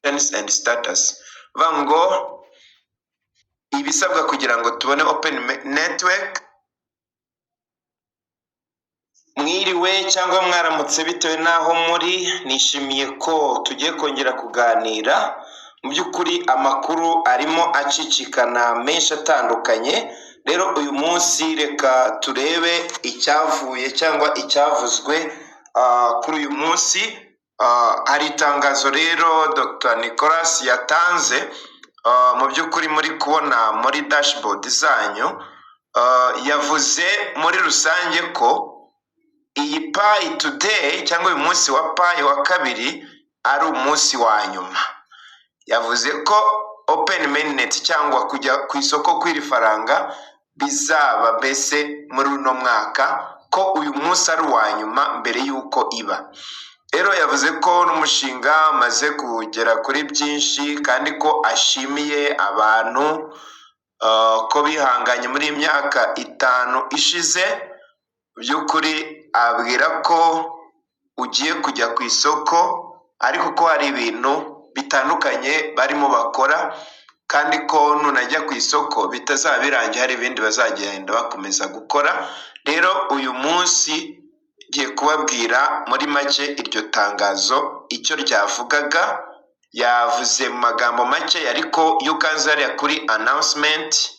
and status. Vango ibisabwa kugira ngo tubone open network. Mwiriwe cyangwa mwaramutse bitewe naho muri, nishimiye ko tugiye kongera kuganira. Mu by'ukuri amakuru arimo acicikana menshi atandukanye. Rero uyu munsi reka turebe icyavuye cyangwa icyavuzwe kuri uyu munsi. Hari itangazo rero Dr. Nicolas yatanze, mu by'ukuri muri kubona muri dashboard zanyu. Yavuze muri rusange ko iyi Pi today cyangwa uyu munsi wa Pi wa kabiri ari umunsi wa nyuma. Yavuze ko open mainnet cyangwa kujya ku isoko kw'iri faranga bizaba mbese muri uno mwaka, ko uyu munsi ari uwa nyuma mbere y'uko iba. Rero yavuze ko n'umushinga maze kugera kuri byinshi kandi ko ashimiye abantu ko bihanganye muri imyaka 5 ishize. By'ukuri abwira ko ugiye kujya ku isoko ariko ko hari ibintu bitandukanye barimo bakora, kandi ko nunajya ku isoko bitazaba birangiye, hari ibindi bazagenda bakomeza gukora. Rero uyu munsi ngiye kubabwira muri make iryo tangazo icyo ryavugaga. Yavuze mu magambo make ariko iyo ukanze hariya kuri announcement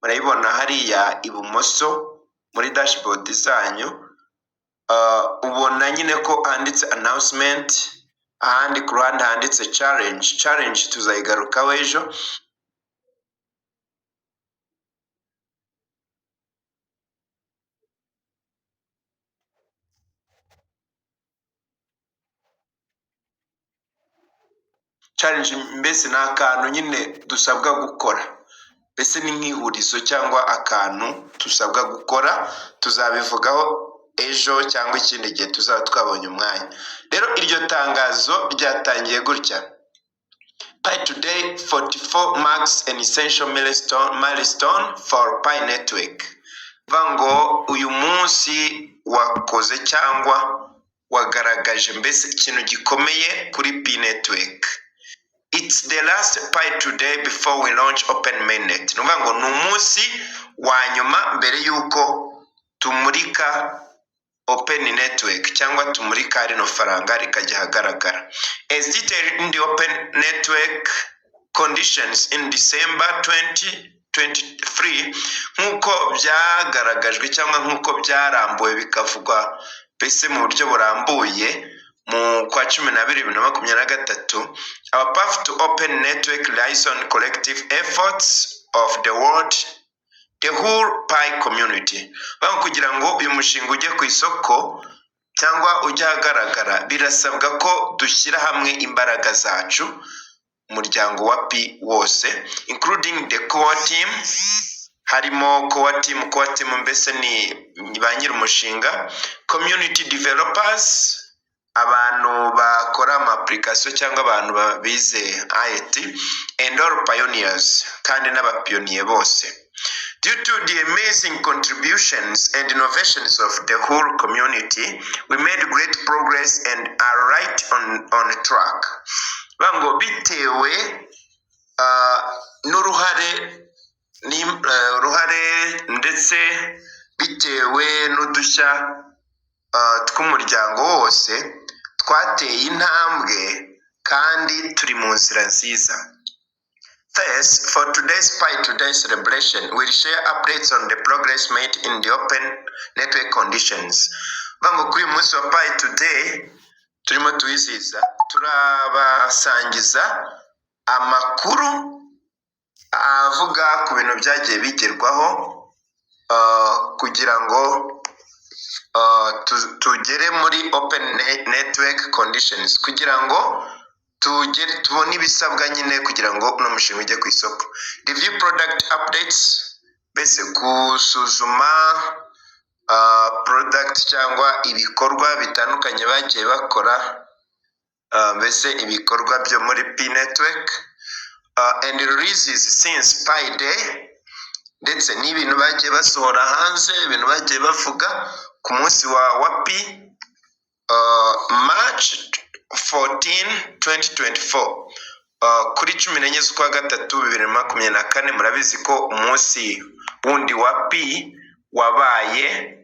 murayibona hariya ibumoso muri dashboard zanyu. Ubona nyine ko handitse announcement, ahandi ku ruhande handitse challenge tuzayigarukaho ejo. Challenge mbese ni akantu nyine dusabwa gukora, mbese ni nk'ihurizo cyangwa akantu dusabwa gukora. Tuzabivugaho ejo cyangwa ikindi gihe tuzaba twabonye umwanya. Rero iryo tangazo ryatangiye gutya: Pi today 44 marks an essential milestone for Pi network. Vango uyu munsi wakoze cyangwa wagaragaje mbese ikintu gikomeye kuri Pi network. It's the last Pi today before we launch open mainnet. Nuvango ni umunsi wa nyuma mbere yuko tumurika open network cyangwa tumurika rino faranga rikajya hagaragara. As detailed in the open network conditions in December 2023, nkuko byagaragajwe cyangwa nkuko byarambuwe bikavugwa mbese mu buryo burambuye mu kwa 12/2023, our path to open network lies on collective efforts of the whole Pi community. Bango kugira ngo uyu mushinga ujye ku isoko cyangwa ujye hagaragara, birasabwa ko dushyira hamwe imbaraga zacu, umuryango wa Pi wose, including the core team. Harimo core team mbese ni ba nyiri umushinga, community developers, abantu bakora ama application cyangwa abantu bize IT, and all pioneers, kandi n'abapioneer bose. Due to the amazing contributions and innovations of the whole community, we made great progress and are right on track. Bango bitewe n'uruhare ndetse bitewe n'udushya tw'umuryango wose, twateye intambwe kandi turi mu nzira nziza. First, for today's Pi Today celebration, we'll share updates on the progress made in the open network conditions. Bango kuri munsi wa Pi Today turimo tuwizihiza, turabasangiza amakuru avuga ku bintu byagiye bigerwaho kugira ngo tugere muri open network conditions, kugira ngo tubone ibisabwa nyine kugira ngo uno mushinga ujye ku isoko. Review product updates, mbese gusuzuma product cyangwa ibikorwa bitandukanye bagiye bakora, mbese ibikorwa byo muri Pi network. and releases since Pi Day, ndetse n'ibintu bagiye basohora hanze, ibintu bagiye bavuga ku munsi wa Pi, March 14, 2024, kuri 14 z'ukwa gatatu 2024. Murabizi ko umunsi wundi wa Pi wabaye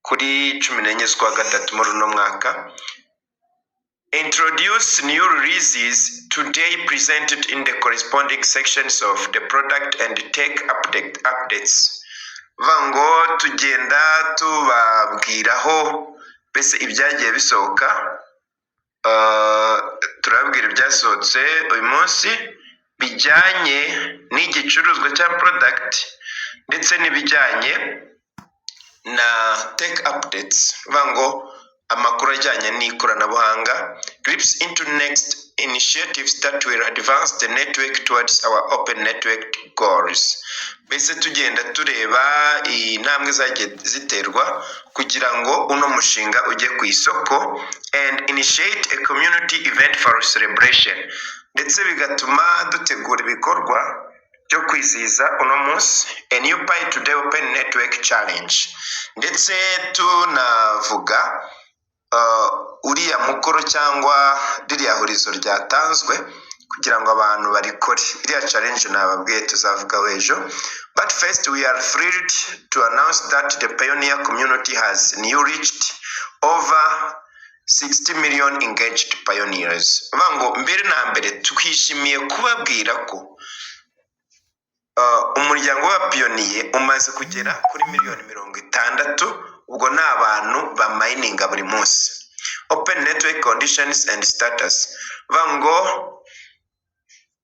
kuri 14 z'ukwa gatatu muri uno mwaka. Introduce new releases today presented in the corresponding sections of the product and tech updates. Vango tugenda tubabwiraho bese ibyagiye bisohoka, turabwira ibyasohotse uyu munsi bijyanye n'igicuruzwa cya product ndetse n'ibijyanye na tech updates. Vango amakuru ajyanye n'ikoranabuhanga, grips into next initiatives that will advance the network towards our open network goals. Bese tugenda tureba intambwe zagiye ziterwa kugira ngo uno mushinga ujye ku isoko, and initiate a community event for celebration. Ndetse bigatuma dutegura ibikorwa byo kwizihiza uno munsi, a new Pi Today Open Network Challenge. Ndetse tunavuga uriya mukoro cyangwa ririya hurizo ryatanzwe kugira ngo abantu barikore. Iriya challenge nababwiye tuzavuga ejo. But first, we are thrilled to announce that the Pioneer community has now reached over 60 million engaged pioneers. Vango mbere na mbere tukishimiye kubabwira ko umuryango wa Pioneer umaze kugera kuri miliyoni 60. Ubwo ni abantu ba mininga buri munsi. Open network conditions and status. Vango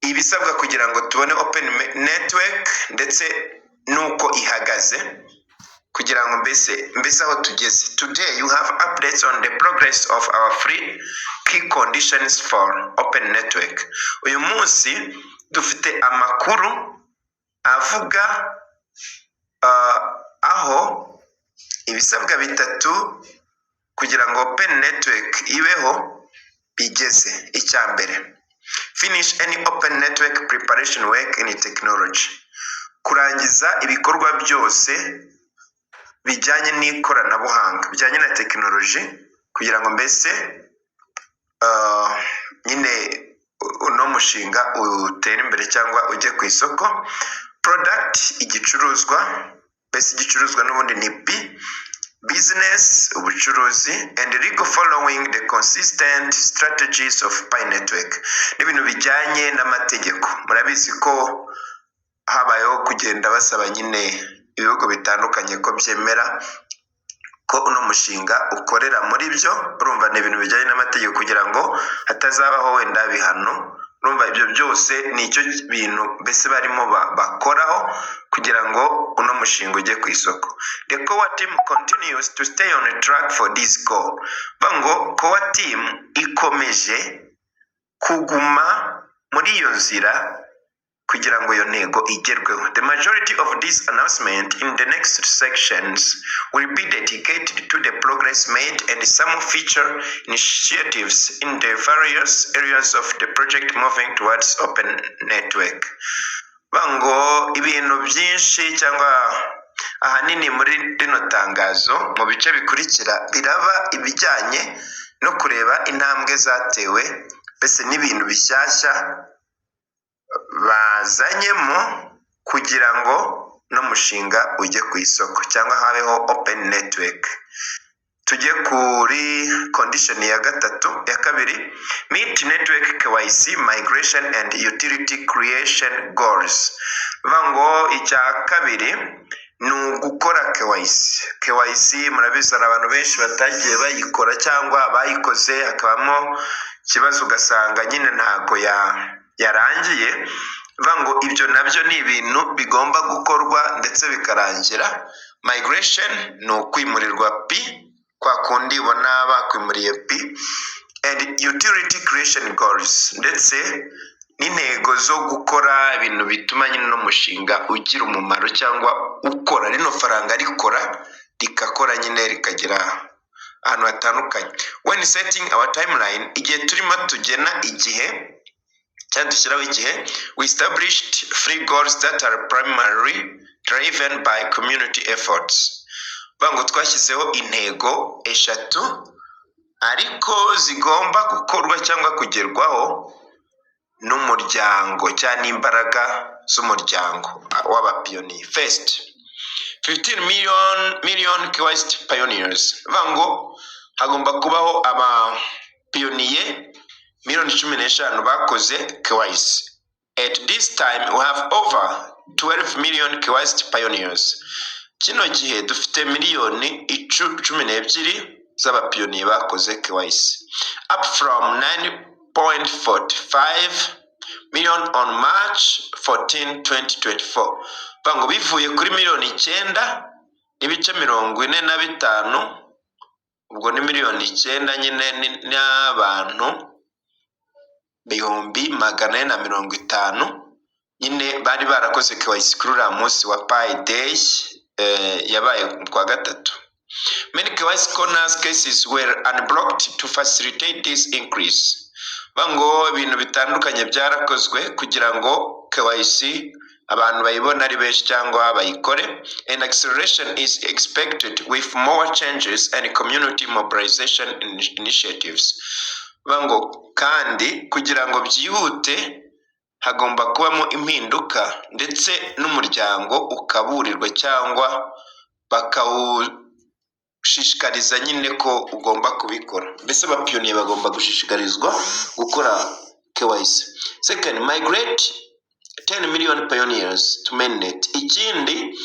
ibisabwa kugira ngo tubone open network ndetse nuko ihagaze kugira ngo mbese aho tugeze. Today you have updates on the progress of our free key conditions for open network. Uyu munsi dufite amakuru avuga aho ibisabwa bitatu kugira ngo open network ibeho bigeze. Icyambere, finish any open network preparation work in technology. Kurangiza ibikorwa byose bijyanye n'ikoranabuhanga, bijyanye na technology kugira ngo mbese nyine uno mushinga utere imbere cyangwa ujye ku isoko. Product, igicuruzwa, bese igicuruzwa n'ubundi ni Pi. Business, ubucuruzi, and legal following the consistent strategies of Pi network. N'ibintu bijyanye n'amategeko. Murabizi ko habayeho kugenda basaba nyine ibihugu bitandukanye ko byemera ko uno mushinga ukorera muri byo. Urumva ni ibintu bijyanye n'amategeko kugira ngo hatazabaho wenda bihano. Urumva ibyo byose ni icyo bintu bese barimo bakoraho kugira ngo uno mushinga ujye ku isoko. The core team continues to stay on a track for this goal. Bango core team ikomeje kuguma muri iyo nzira kugira ngo iyo ntego igerweho. The majority of this announcement in the next sections will be dedicated to the progress made and some feature initiatives in the various areas of the project moving towards open network. Bango ibintu byinshi cyangwa ahanini muri rino tangazo mu bice bikurikira biraba ibijyanye no kureba intambwe zatewe bese n'ibintu bishyashya bazanyemo kugira ngo no mushinga ujye ku isoko cyangwa habeho open network. Tujye kuri condition ya kabiri, meet network KYC migration and utility creation goals. Vango icya kabiri ni ugukora KYC. Murabizi abantu benshi batagiye bayikora cyangwa bayikoze hakabamo kibazo ugasanga nyine ntago yarangiye. Vango ibyo nabyo ni ibintu bigomba gukorwa ndetse bikarangira. Migration ni ukwimurirwa Pi kwa kundi ubona bakwimuriye Pi, and utility creation goals ndetse n'intego zo gukora ibintu bituma nyine no mushinga ugira umumaro cyangwa ukora rino faranga rikora rikakora nyine rikagira ahantu hatandukanye. When setting our timeline, igihe turimo tugena igihe cyangwa dushyiraho igihe. We established 3 goals that are primarily driven by community efforts. Bango twashyizeho intego 3 ariko zigomba gukorwa cyangwa kugerwaho n'umuryango cyangwa imbaraga z'umuryango w'abapiyoniye. First, 15 million KYC pioneers. Bango hagomba kubaho abapiyoniye 15 bakoze KYC. At this time we have over 12 million KYC pioneers. Kino gihe dufite miliyoni 12 z'abapiyoniye bakoze KYC, up from 9.45 million on March 14, 2024. Bango bivuye kuri miliyoni 9.45, ubwo ni miliyoni 9 nyine n'abantu 150 nyine bari barakoze KYC kuri uriya munsi wa Pi Day yabaye kwa gatatu. Many KYC corners cases were unblocked to facilitate this increase. Bango ibintu bitandukanye byarakozwe kugira ngo KYC abantu bayibona ari benshi cyangwa bayikore, and acceleration is expected with more changes and community mobilization initiatives. Bango kandi kugira ngo byihute hagomba kubamo impinduka ndetse n'umuryango ukaburirwa cyangwa bakawushishikariza nyine ko ugomba kubikora. Mbese abapiyoniye bagomba gushishikarizwa gukora KYC. Second, migrate 10 million pioneers to mainnet. Ikindi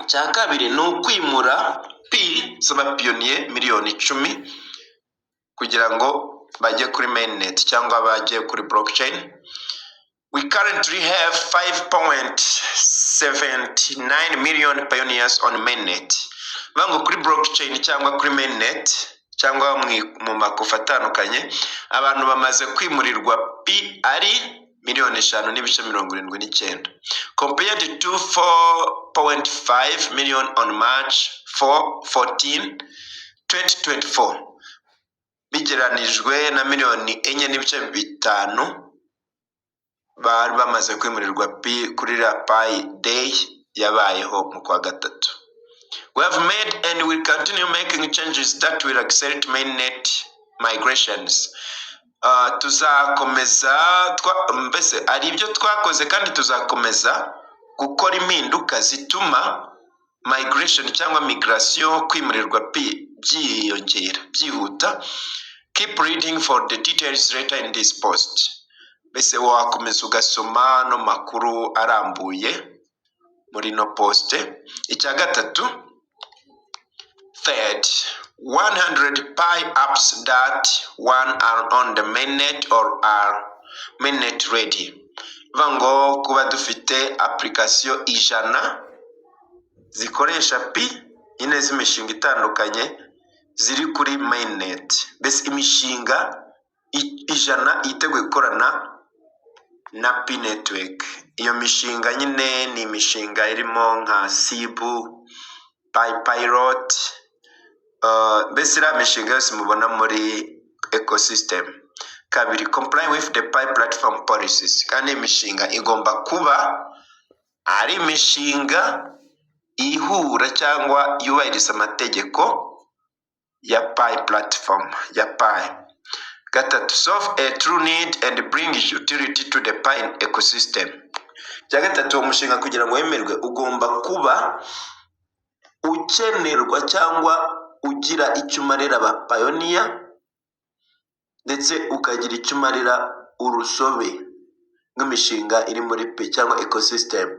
cya kabiri ni ukwimura P z'abapiyoniye miliyoni 10 kugira ngo bajye kuri mainnet cyangwa bajye kuri blockchain. We currently have 5.79 million pioneers on mainnet. Bango kuri blockchain cyangwa kuri mainnet cyangwa mu makofa atandukanye abantu bamaze kwimurirwa P ari miliyoni 5.79, compared to 4.5 million on March 14, 2024. Bigeranijwe na miliyoni 4.5 bari bamaze kwimurirwa P kuri la Pi Day yabayeho mu kwa gatatu. We have made and will continue making changes that will accelerate mainnet migrations. Tuzakomeza mbese ari ibyo twakoze kandi tuzakomeza gukora impinduka zituma migration cyangwa migration kwimurirwa P byiyongera byihuta. Keep reading for the details later in this post. Mbese wakomeza ugasoma no makuru arambuye muri no poste. Icya gatatu, third, 100 Pi apps that are on the mainnet or are mainnet ready. Bango kuba dufite application 100 zikoresha Pi ine z'imishinga itandukanye ziri kuri mainnet. Mbese imishinga 100 yiteguye gukorana na Pi network. Iyo mishinga nyine ni imishinga irimo nka Sibu, PyPilot, mbese iriya mishinga yose mubona muri ecosystem. Kabiri, comply with the Pi platform policies. Kandi imishinga igomba kuba ari imishinga ihura cyangwa yubahiriza amategeko ya Pi platform ya Pi. Gatatu, solve a true need and bring utility to the Pi ecosystem. Gatatu, umushinga kugira ngo wemerwe ugomba kuba ukenerwa cyangwa ugira icyo umarira aba pioneer ndetse ukagira icyo umarira urusobe nk'imishinga iri muri Pi cyangwa ecosystem.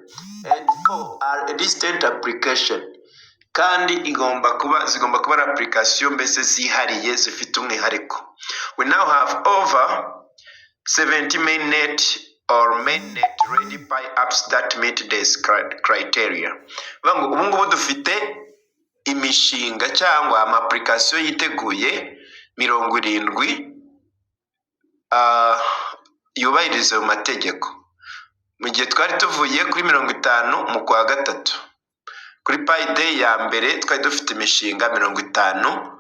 And 4 are a distinct application. Kandi zigomba kuba ari application mbese zihariye zifite umwihariko. We now have over 70 mainnet or mainnet ready Pi apps that meet this criteria. Bango ubungubu dufite imishinga cyangwa ama application yiteguye 70 yubahiriza mu mategeko. Mu gihe twari tuvuye kuri 50 mu kwa gatatu. Kuri Pi Day ya mbere twari dufite imishinga 50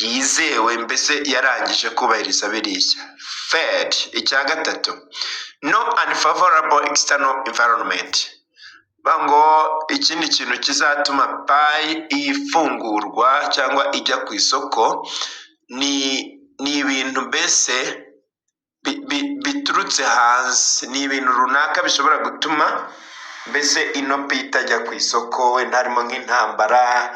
yizewe mbese yarangije kubahiriza biriya. Third, icya gatatu, no unfavorable external environment. Bango ikindi kintu kizatuma payi ifungurwa cyangwa ijya ku isoko ni ibintu mbese biturutse hanze, ni ibintu runaka bishobora gutuma mbese ino payi itajya ku isoko, wenda harimo nk'intambara,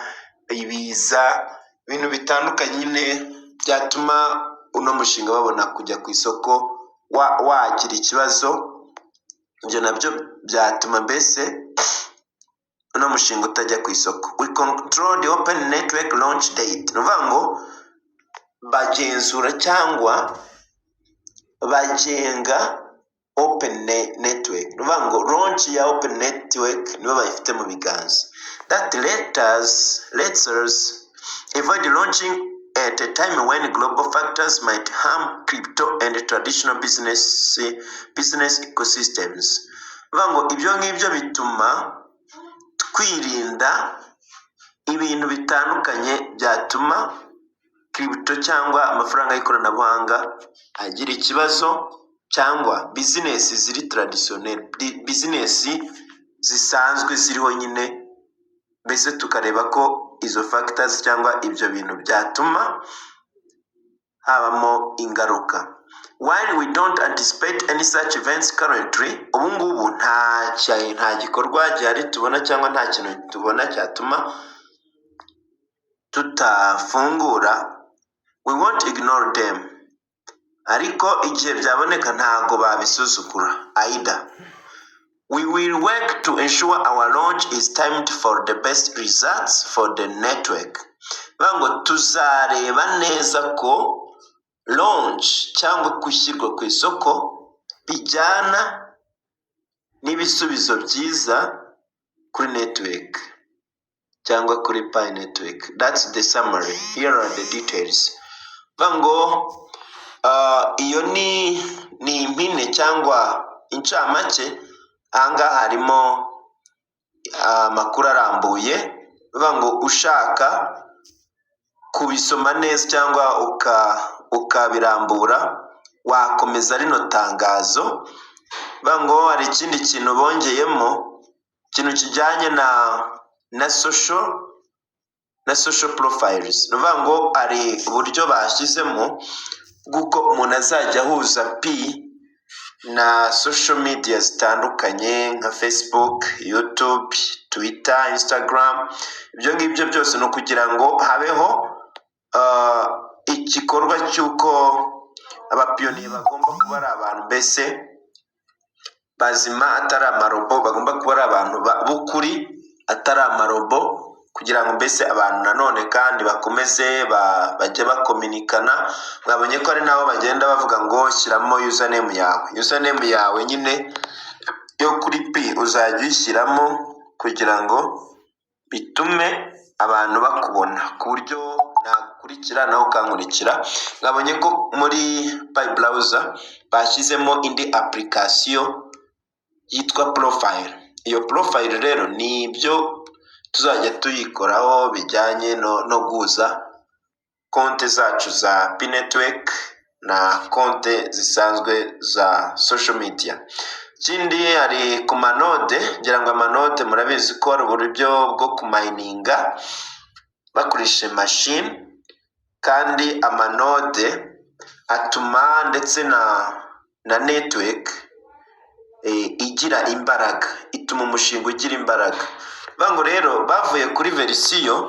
ibiza, ibintu bitandukanye nyine byatuma uno mushinga babona kujya ku isoko wagira ikibazo. Ibyo nabyo byatuma mbese uno mushinga utajya ku isoko. We control the open network launch date. Nuvuga ngo bagenzura cyangwa bagenga open network. Nuvuga ngo launch ya open network nibo bayifite mu biganza. That lets us avoid launching at a time when global factors might harm crypto and traditional business ecosystems. Nuvuga ngo ibyo ngibyo bituma twirinda ibintu bitandukanye byatuma crypto cyangwa amafaranga y'ikoranabuhanga agira ikibazo, cyangwa business ziri traditionnel, business zisanzwe ziriho nyine, mbese tukareba ko izo factors cyangwa ibyo bintu byatuma habamo ingaruka. While we don't anticipate any such events currently, ubu ngubu nta gikorwa gihari tubona cyangwa nta kintu tubona cyatuma tutafungura, we won't ignore them. Ariko igihe byaboneka ntago babisuzugura either. We will work to ensure our launch is timed for the best results for the network. Bango tuzareba neza ko launch cyangwa gushyirwa ku isoko bijyana n'ibisubizo byiza kuri network cyangwa kuri Pi network. That's the summary. Here are the details. Bango iyo ni impine cyangwa incamake. Ahangaha harimo amakuru arambuye. Bango ushaka kubisoma neza cyangwa ukabirambura wakomeza rino tangazo. Bango hari ikindi kintu bongeyemo, ikintu kijyanye na social profiles. Nuvuga ngo ari uburyo bashyizemo bw'uko umuntu azajya ahuza Pi na social media zitandukanye nka Facebook, YouTube, Twitter, Instagram. Ibyo ngibyo byose no kugira ngo habeho igikorwa cy'uko abapiyoniye bagomba kuba ari abantu mbese bazima, atari amarobo. Bagomba kuba ari abantu b'ukuri, atari amarobo, kugira ngo mbese abantu nanone kandi bakomeze bajye bakominikana. Mwabonye ko ari nabo bagenda bavuga ngo shyiramo username yawe nyine yo kuri Pi uzajya uyishyiramo kugira ngo bitume abantu bakubona ku buryo nakurikira nawe ukankurikira. Mwabonye ko muri Pi browser bashyizemo indi application yitwa profile. Iyo profile rero ni ibyo tuzajya tuyikoraho bijyanye no guhuza konte zacu za Pi network na konte zisanzwe za social media. Ikindi hari ku manode, ngira ngo amanode murabizi ko ari uburyo bwo kumayininga bakoresheje machine, kandi amanode atuma ndetse na network igira imbaraga, ituma umushinga ugira imbaraga. Bango rero bavuye kuri verisiyo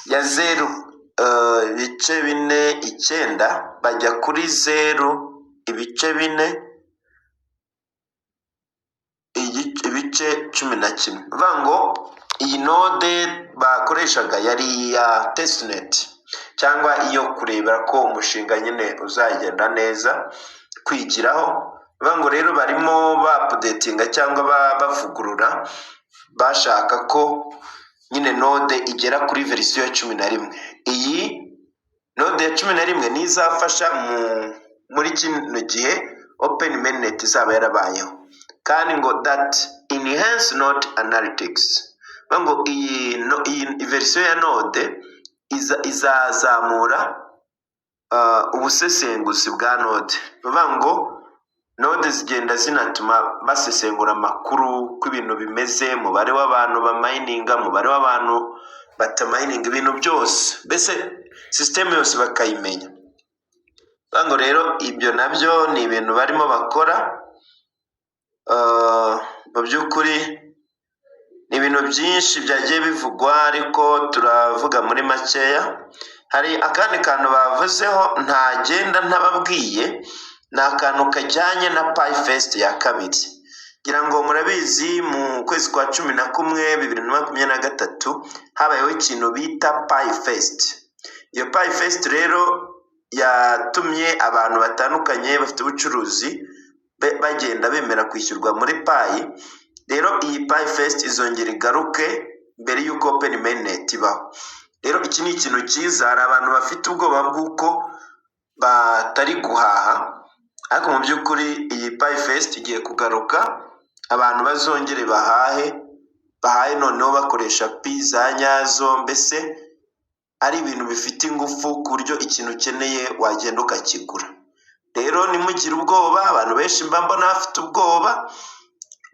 ya 0.49 bajya kuri 0.11. Bango iyi node bakoreshaga yari iya testnet cyangwa iyo kurebera ko umushinga nyine uzagenda neza kwigiraho. Bango rero barimo updatinga cyangwa bavugurura, bashaka ko nyine node igera kuri verisiyo ya 11. Iyi node ya 11 ni izafasha muri kino gihe open mainnet izaba yarabayeho, kandi ngo that enhance node analytics. Bango iyi verisiyo ya node izazamura ubusesenguzi bwa node. Bivuga ngo node zigenda zinatuma basesengura amakuru ko ibintu bimeze, umubare w'abantu bamayininga, umubare w'abantu batamayininga, ibintu byose mbese sisiteme yose bakayimenya. Bivuga ngo rero ibyo nabyo ni ibintu barimo bakora. Mu by'ukuri ni ibintu byinshi byagiye bivugwa ariko turavuga muri makeya. Hari akandi kantu bavuzeho ntagenda ntababwiye, ni akantu kajyanye na PyFest ya kabiri. Ngira ngo murabizi mu kwezi kwa 11 2023 habayeho ikintu bita PyFest. Iyo PyFest rero yatumye abantu batandukanye bafite ubucuruzi bagenda bemera kwishyurwa muri Pi. Rero iyi PyFest izongera igaruke mbere y'uko Open Mainnet ibaho. Rero iki ni ikintu cyiza. Hari abantu bafite ubwoba bw'uko batari guhaha, ariko mu by'ukuri iyi PyFest igiye kugaruka, abantu bazongere bahahe noneho bakoresha Pi za nyazo, mbese ari ibintu bifite ingufu ku buryo ikintu ukeneye wagenda ukakigura. Rero nimugire ubwoba, abantu benshi mba mbona bafite ubwoba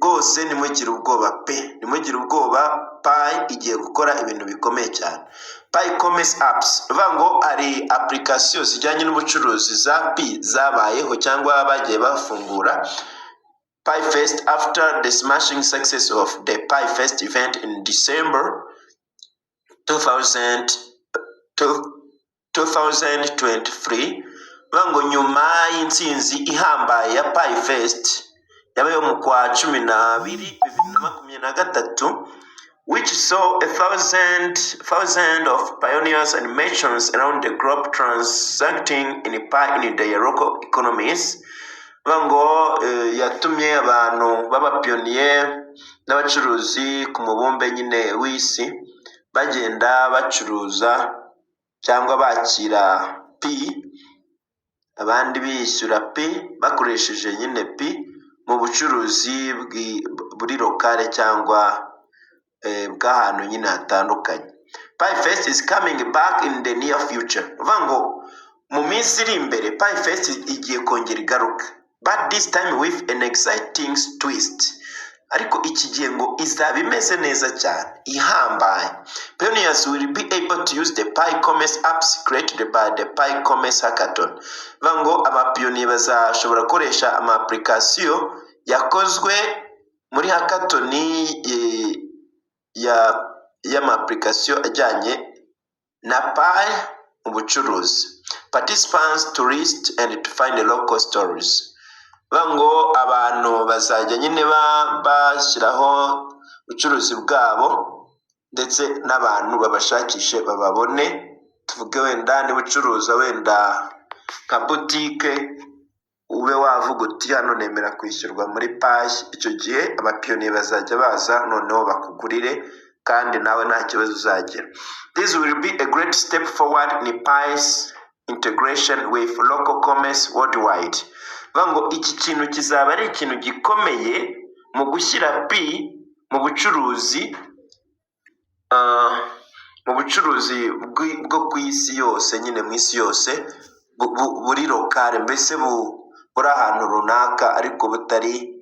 rwose, nimugire ubwoba pe, nimugire ubwoba. Pi igiye gukora ibintu bikomeye cyane. Pi Commerce Apps, bivuga ngo ari application zijyanye n'ubucuruzi za Pi zabayeho cyangwa bagiye bafungura. PyFest, after the smashing success of the PyFest event in December 2023, bivuga ngo nyuma y'intsinzi ihambaye ya PyFest yabayeho mu kwa 12 2023, which saw 1,000 of pioneers and merchants around the globe transacting in Pi in their local economies. Bivuga ngo yatumye abantu b'abapiyoniye n'abacuruzi ku mubumbe nyine w'isi bagenda bacuruza cyangwa bakira Pi, abandi bishyura Pi bakoresheje nyine Pi mu bucuruzi buri lokale cyangwa bw'ahantu nyine hatandukanye. PyFest is coming back in the near future. Bivuga ngo mu minsi iri imbere PyFest igiye kongera igaruka, but this time with an exciting twist. Ariko iki gihe ngo izaba imeze neza cyane, ihambaye. Pioneers will be able to use the Pi Commerce apps created by the Pi Commerce Hackathon. Bivuga ngo abapiyoniye bazashobora gukoresha ama application yakozwe muri hackathon y'ama application ajyanye na Pi mu bucuruzi. Participants to list and to find the local stories. Bivuga ngo abantu bazajya nyine bashyiraho ubucuruzi bwabo, ndetse n'abantu babashakishe bababone. Tuvuge wenda niba ucuruza wenda nka boutique, ube wavuga uti hano nemera kwishyurwa muri Pi, icyo gihe abapiyoniye bazajya baza noneho bakugurire kandi nawe nta kibazo uzagira. This will be a great step forward in Pi's integration with local commerce worldwide. Bivuga ngo iki kintu kizaba ari ikintu gikomeye mu gushyira Pi mu bucuruzi bwo ku isi yose, nyine mu isi yose, buri lokale, mbese buri ahantu runaka ariko butari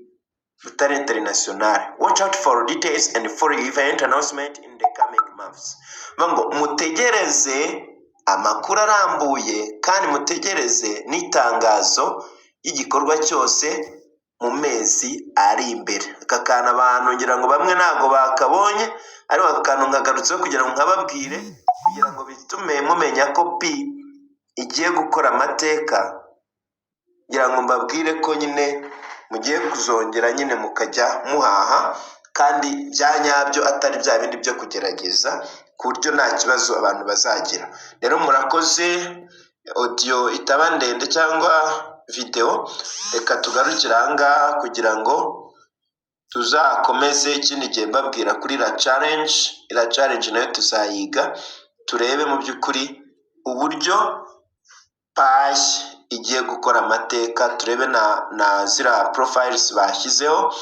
international. Watch out for details and for event announcement in the coming months. Bivuga ngo mutegereze amakuru arambuye kandi mutegereze n'itangazo y'igikorwa cyose mu mezi ari imbere. Aka kantu abantu ngira ngo bamwe ntago bakabonye, ariko aka kantu nkagarutseho kugira ngo nkababwire, kugira ngo bitume mumenya ko Pi igiye gukora amateka. Ngira ngo mbabwire ko nyine mugiye kuzongera nyine mukajya muhaha, kandi bya nyabyo atari bya bindi byo kugerageza, ku buryo nta kibazo abantu bazagira. Rero murakoze, audio itaba ndende cyangwa video, reka tugarukire ahangaha kugira ngo tuzakomeze ikindi gihe mbabwira kuri la challenge nayo tuzayiga, turebe mu by'ukuri uburyo Pi igiye gukora amateka, turebe na zira profiles bashyizeho,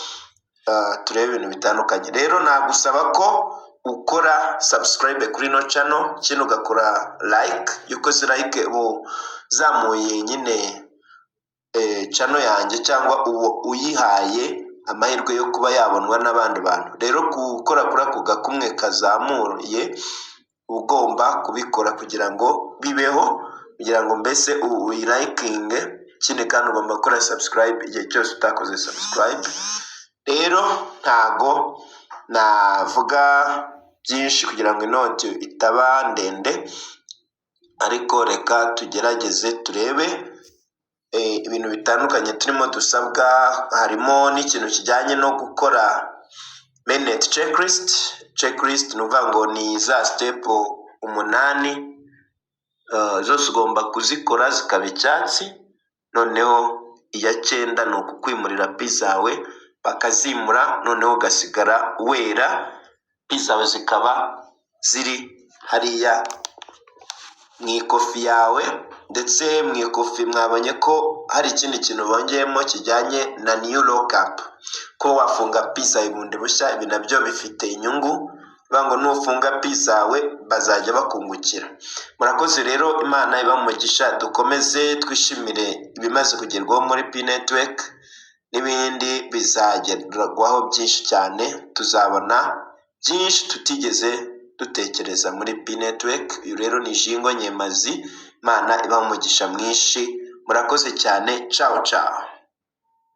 turebe ibintu bitandukanye. Rero nagusaba ko ukora subscribe kuri no channel, kino ugakora like, yuko si like ubu zamuye nyine channel yanjye, cyangwa uwo uyihaye amahirwe yo kuba yabonwa n'abandi bantu. Rero gukora kuri ako gakumwe kazamuye ugomba kubikora kugira ngo bibeho, kugira ngo mbese uyilikinge. Ikindi kandi ugomba gukora subscribe igihe cyose utakoze subscribe. Rero ntago navuga byinshi kugira ngo inoti itaba ndende, ariko reka tugerageze turebe ibintu bitandukanye turimo dusabwa. Harimo n'ikintu kijyanye no gukora mainnet checklist, nuvuga ngo ni za step 8 zose ugomba kuzikora zikaba icyatsi. Noneho iya 9 ni ukukwimurira pizza zawe bakazimura, noneho ugasigara wera, pizza zawe zikaba ziri hariya mu ikofi yawe. Ndetse mu ikofi mwabonye ko hari ikindi kintu bongeyemo kijyanye na new lockup, ko wafunga pizza ibundi bushya. Ibi nabyo bifite inyungu, bango nufunga pizza zawe bazajya bakungukira. Murakoze rero, Imana ibamugisha. Dukomeze twishimire ibimaze kugerwaho muri P Network, n'ibindi bizagerwaho byinshi cyane. Tuzabona byinshi tutigeze dutekereza muri P Network. Uyu rero ni Jingo Nyemazi. Imana ibamugisha mwinshi. Murakoze cyane. Ciao ciao.